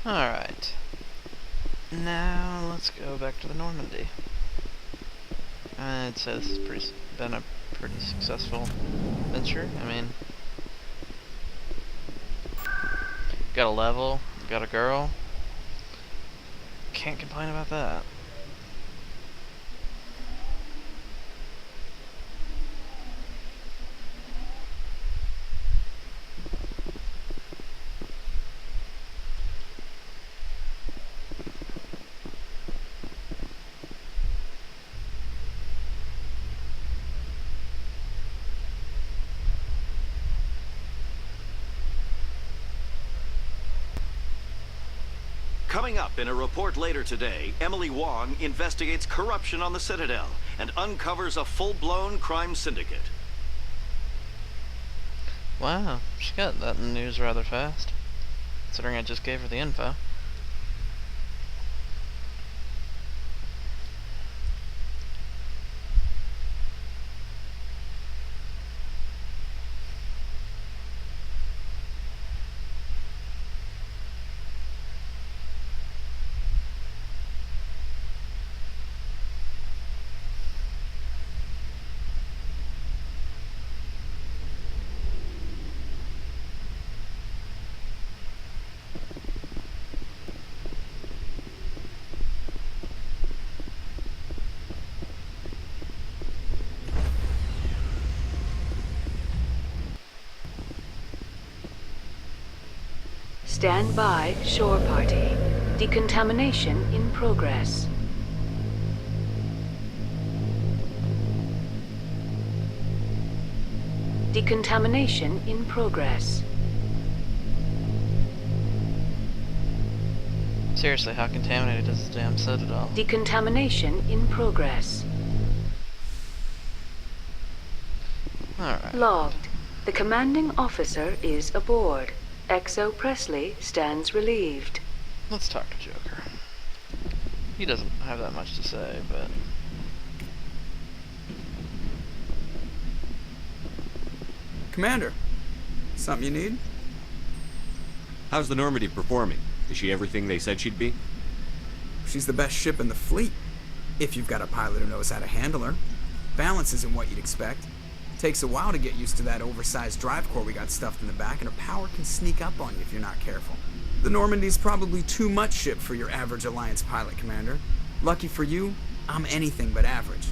Alright. Now, let's go back to the Normandy. I'd say this has been a pretty successful venture. I mean, got a level, got a girl. Can't complain about that. Coming up in a report later today, Emily Wong investigates corruption on the Citadel and uncovers a full-blown crime syndicate. Wow, she got that in the news rather fast, considering I just gave her the info. Stand by, shore party. Decontamination in progress. Decontamination in progress. Seriously, how contaminated is this damn Citadel? Decontamination in progress. Alright. Logged. The commanding officer is aboard. Exo Presley stands relieved. Let's talk to Joker. He doesn't have that much to say, but... Commander, something you need? How's the Normandy performing? Is she everything they said she'd be? She's the best ship in the fleet, if you've got a pilot who knows how to handle her. Balance isn't what you'd expect. Takes a while to get used to that oversized drive core we got stuffed in the back, and her power can sneak up on you if you're not careful. The Normandy's probably too much ship for your average Alliance pilot, Commander. Lucky for you, I'm anything but average.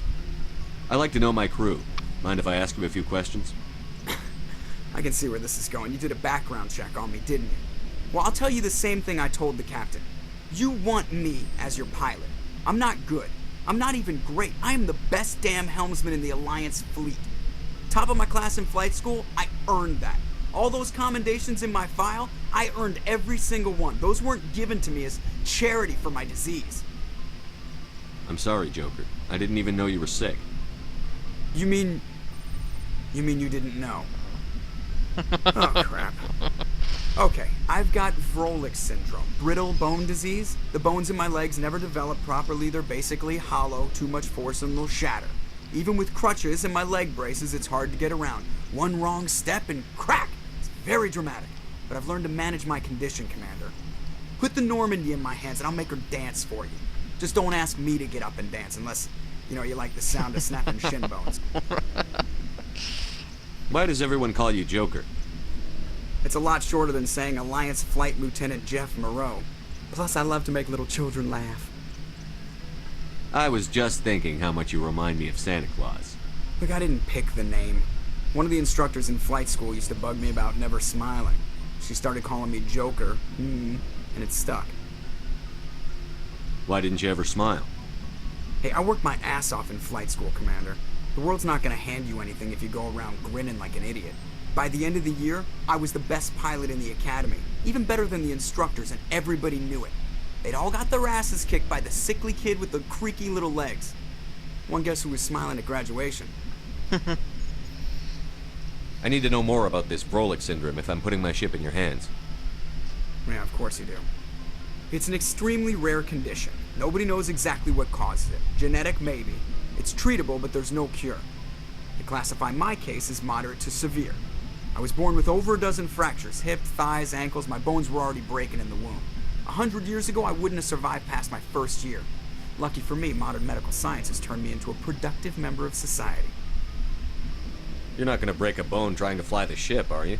I like to know my crew. Mind if I ask you a few questions? I can see where this is going. You did a background check on me, didn't you? Well, I'll tell you the same thing I told the captain. You want me as your pilot. I'm not good. I'm not even great. I am the best damn helmsman in the Alliance fleet. Top of my class in flight school, I earned that. All those commendations in my file, I earned every single one. Those weren't given to me as charity for my disease. I'm sorry, Joker. I didn't even know you were sick. You mean you didn't know? Oh, crap. Okay, I've got Vrolik syndrome, brittle bone disease. The bones in my legs never develop properly. They're basically hollow, too much force and they'll shatter. Even with crutches and my leg braces, it's hard to get around. One wrong step and crack! It's very dramatic. But I've learned to manage my condition, Commander. Put the Normandy in my hands and I'll make her dance for you. Just don't ask me to get up and dance unless, you like the sound of snapping shin bones. Why does everyone call you Joker? It's a lot shorter than saying Alliance Flight Lieutenant Jeff Moreau. Plus, I love to make little children laugh. I was just thinking how much you remind me of Santa Claus. Look, I didn't pick the name. One of the instructors in flight school used to bug me about never smiling. She started calling me Joker, and it stuck. Why didn't you ever smile? Hey, I worked my ass off in flight school, Commander. The world's not gonna hand you anything if you go around grinning like an idiot. By the end of the year, I was the best pilot in the academy, even better than the instructors, and everybody knew it. They'd all got their asses kicked by the sickly kid with the creaky little legs. One guess who was smiling at graduation? I need to know more about this Vrolik syndrome if I'm putting my ship in your hands. Yeah, of course you do. It's an extremely rare condition. Nobody knows exactly what causes it. Genetic, maybe. It's treatable, but there's no cure. They classify my case as moderate to severe. I was born with over a dozen fractures, hip, thighs, ankles. My bones were already breaking in the womb. 100 years ago, I wouldn't have survived past my first year. Lucky for me, modern medical science has turned me into a productive member of society. You're not gonna break a bone trying to fly the ship, are you?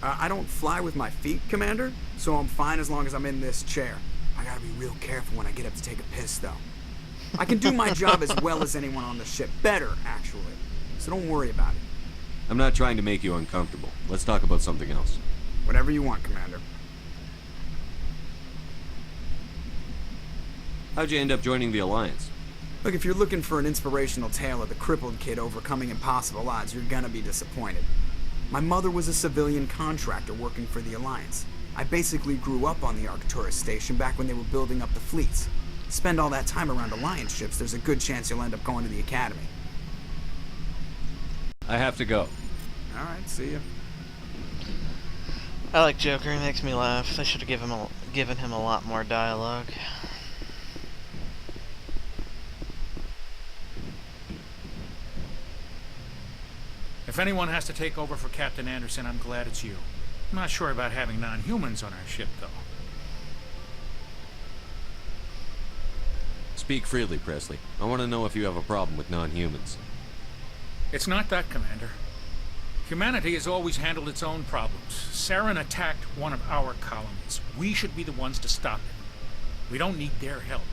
I don't fly with my feet, Commander, so I'm fine as long as I'm in this chair. I gotta be real careful when I get up to take a piss, though. I can do my job as well as anyone on the ship. Better, actually. So don't worry about it. I'm not trying to make you uncomfortable. Let's talk about something else. Whatever you want, Commander. How'd you end up joining the Alliance? Look, if you're looking for an inspirational tale of the crippled kid overcoming impossible odds, you're gonna be disappointed. My mother was a civilian contractor working for the Alliance. I basically grew up on the Arcturus station back when they were building up the fleets. Spend all that time around Alliance ships, there's a good chance you'll end up going to the Academy. I have to go. Alright, see ya. I like Joker, he makes me laugh. They should have given him a lot more dialogue. If anyone has to take over for Captain Anderson, I'm glad it's you. I'm not sure about having non-humans on our ship, though. Speak freely, Presley. I want to know if you have a problem with non-humans. It's not that, Commander. Humanity has always handled its own problems. Saren attacked one of our colonies. We should be the ones to stop it. We don't need their help.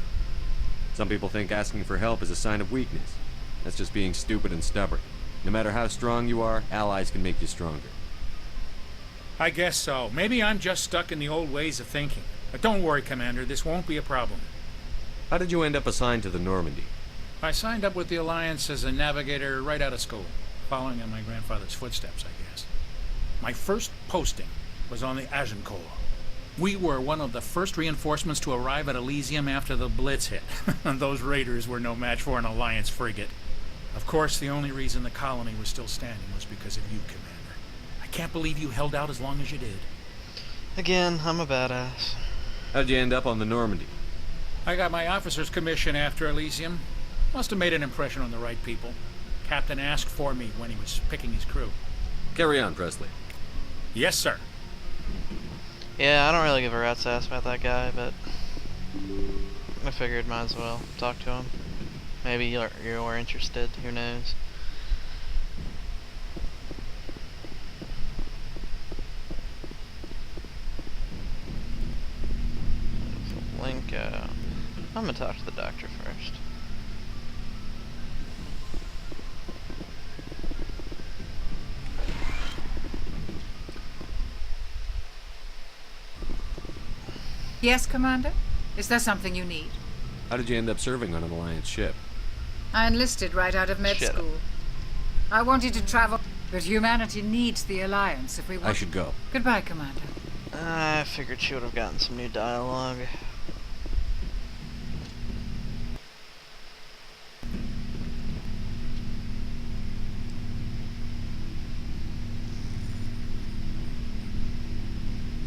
Some people think asking for help is a sign of weakness. That's just being stupid and stubborn. No matter how strong you are, allies can make you stronger. I guess so. Maybe I'm just stuck in the old ways of thinking. But don't worry, Commander, this won't be a problem. How did you end up assigned to the Normandy? I signed up with the Alliance as a navigator right out of school, following in my grandfather's footsteps, I guess. My first posting was on the Agincourt. We were one of the first reinforcements to arrive at Elysium after the Blitz hit. Those raiders were no match for an Alliance frigate. Of course, the only reason the colony was still standing was because of you, Commander. I can't believe you held out as long as you did. Again, I'm a badass. How'd you end up on the Normandy? I got my officer's commission after Elysium. Must have made an impression on the right people. Captain asked for me when he was picking his crew. Carry on, Presley. Yes, sir. Yeah, I don't really give a rat's ass about that guy, but I figured might as well talk to him. Maybe you're interested, who knows. Link, I'm gonna talk to the doctor first. Yes, Commander? Is there something you need? How did you end up serving on an Alliance ship? I enlisted right out of med Shut up. school. I wanted to travel, but humanity needs the Alliance if we want... I should go. Goodbye, Commander. I figured she would have gotten some new dialogue.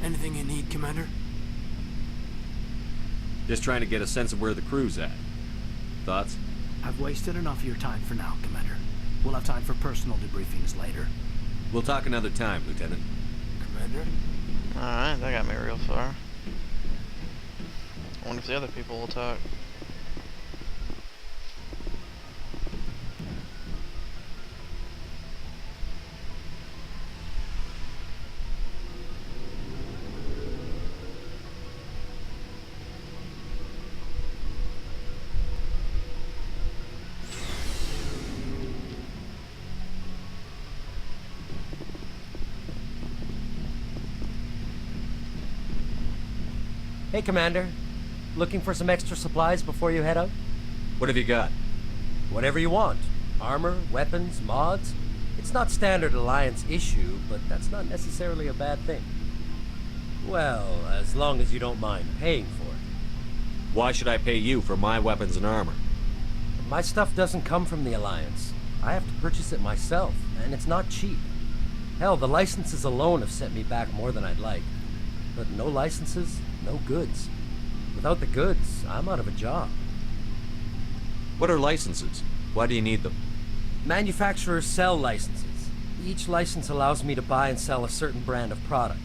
Anything you need, Commander? Just trying to get a sense of where the crew's at. Thoughts? I've wasted enough of your time for now, Commander. We'll have time for personal debriefings later. We'll talk another time, Lieutenant. Commander? Alright, that got me real far. I wonder if the other people will talk. Hey, Commander. Looking for some extra supplies before you head out? What have you got? Whatever you want. Armor, weapons, mods. It's not standard Alliance issue, but that's not necessarily a bad thing. Well, as long as you don't mind paying for it. Why should I pay you for my weapons and armor? My stuff doesn't come from the Alliance. I have to purchase it myself, and it's not cheap. Hell, the licenses alone have sent me back more than I'd like. But no licenses, no goods. Without the goods, I'm out of a job. What are licenses? Why do you need them? Manufacturers sell licenses. Each license allows me to buy and sell a certain brand of products.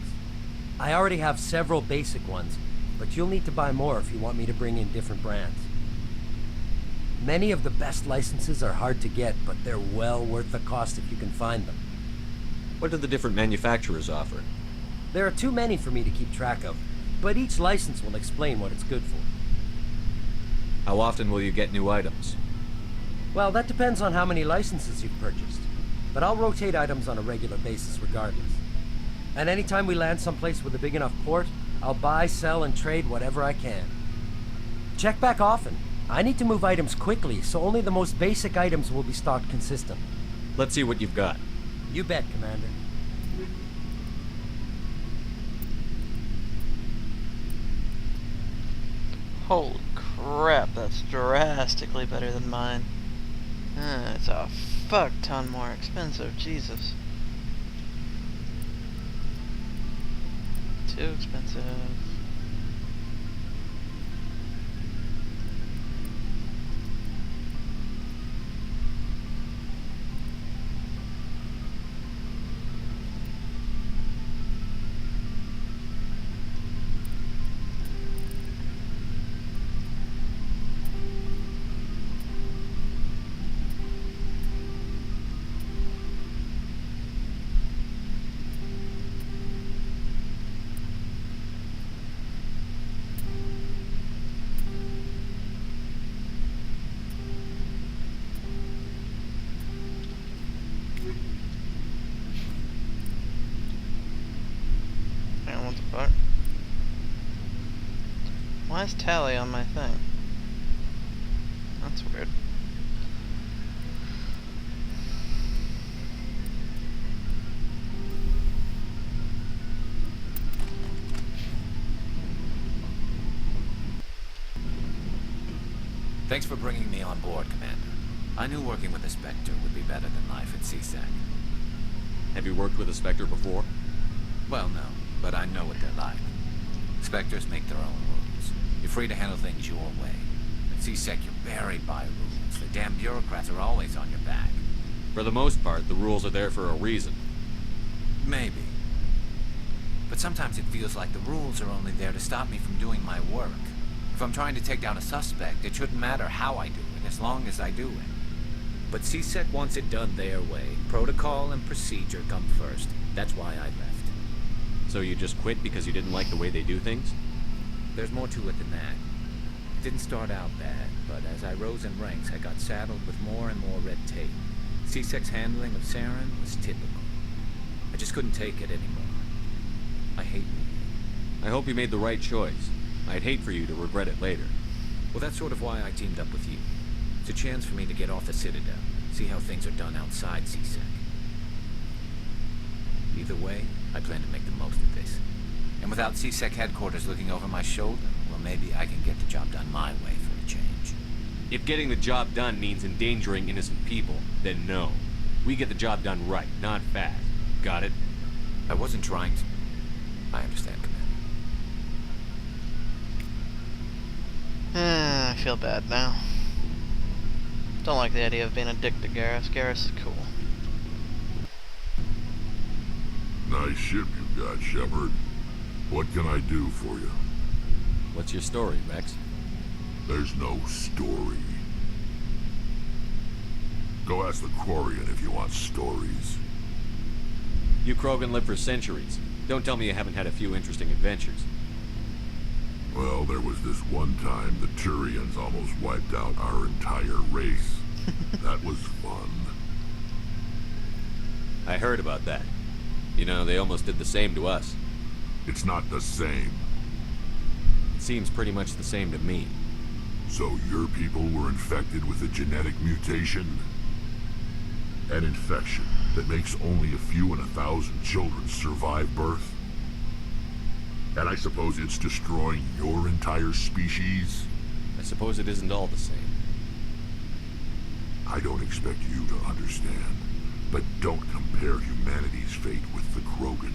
I already have several basic ones, but you'll need to buy more if you want me to bring in different brands. Many of the best licenses are hard to get, but they're well worth the cost if you can find them. What do the different manufacturers offer? There are too many for me to keep track of, but each license will explain what it's good for. How often will you get new items? Well, that depends on how many licenses you've purchased, but I'll rotate items on a regular basis regardless. And anytime we land someplace with a big enough port, I'll buy, sell, and trade whatever I can. Check back often. I need to move items quickly, so only the most basic items will be stocked consistent. Let's see what you've got. You bet, Commander. Holy crap, that's drastically better than mine. It's a fuck ton more expensive, Jesus. Too expensive. What the fuck? Why is tally on my thing? That's weird. Thanks for bringing me on board, Commander. I knew working with a Spectre would be better than life at CSEC. Have you worked with a Spectre before? Well, no, but I know what they're like. Spectres make their own rules. You're free to handle things your way. At CSEC, you're buried by rules. The damn bureaucrats are always on your back. For the most part, the rules are there for a reason. Maybe. But sometimes it feels like the rules are only there to stop me from doing my work. If I'm trying to take down a suspect, it shouldn't matter how I do it, as long as I do it. But CSEC wants it done their way. Protocol and procedure come first. That's why I left. So you just quit because you didn't like the way they do things? There's more to it than that. It didn't start out bad, but as I rose in ranks, I got saddled with more and more red tape. CSEC's handling of Saren was typical. I just couldn't take it anymore. I hate me. I hope you made the right choice. I'd hate for you to regret it later. Well, that's sort of why I teamed up with you. It's a chance for me to get off the Citadel, see how things are done outside CSEC. Either way, I plan to make the most of this. And without CSEC headquarters looking over my shoulder, well, maybe I can get the job done my way for a change. If getting the job done means endangering innocent people, then no. We get the job done right, not fast. Got it? I wasn't trying to... I understand, Commander. I feel bad now. Don't like the idea of being a dick to Garrus. Garrus is cool. Nice ship you got, Shepard. What can I do for you? What's your story, Rex? There's no story. Go ask the Quarian if you want stories. You Krogan lived for centuries. Don't tell me you haven't had a few interesting adventures. Well, there was this one time the Turians almost wiped out our entire race. That was fun. I heard about that. You know, they almost did the same to us. It's not the same. It seems pretty much the same to me. So your people were infected with a genetic mutation? An infection that makes only a few in 1,000 children survive birth? And I suppose it's destroying your entire species? I suppose it isn't all the same. I don't expect you to understand, but don't compare humanity's fate with the Krogan.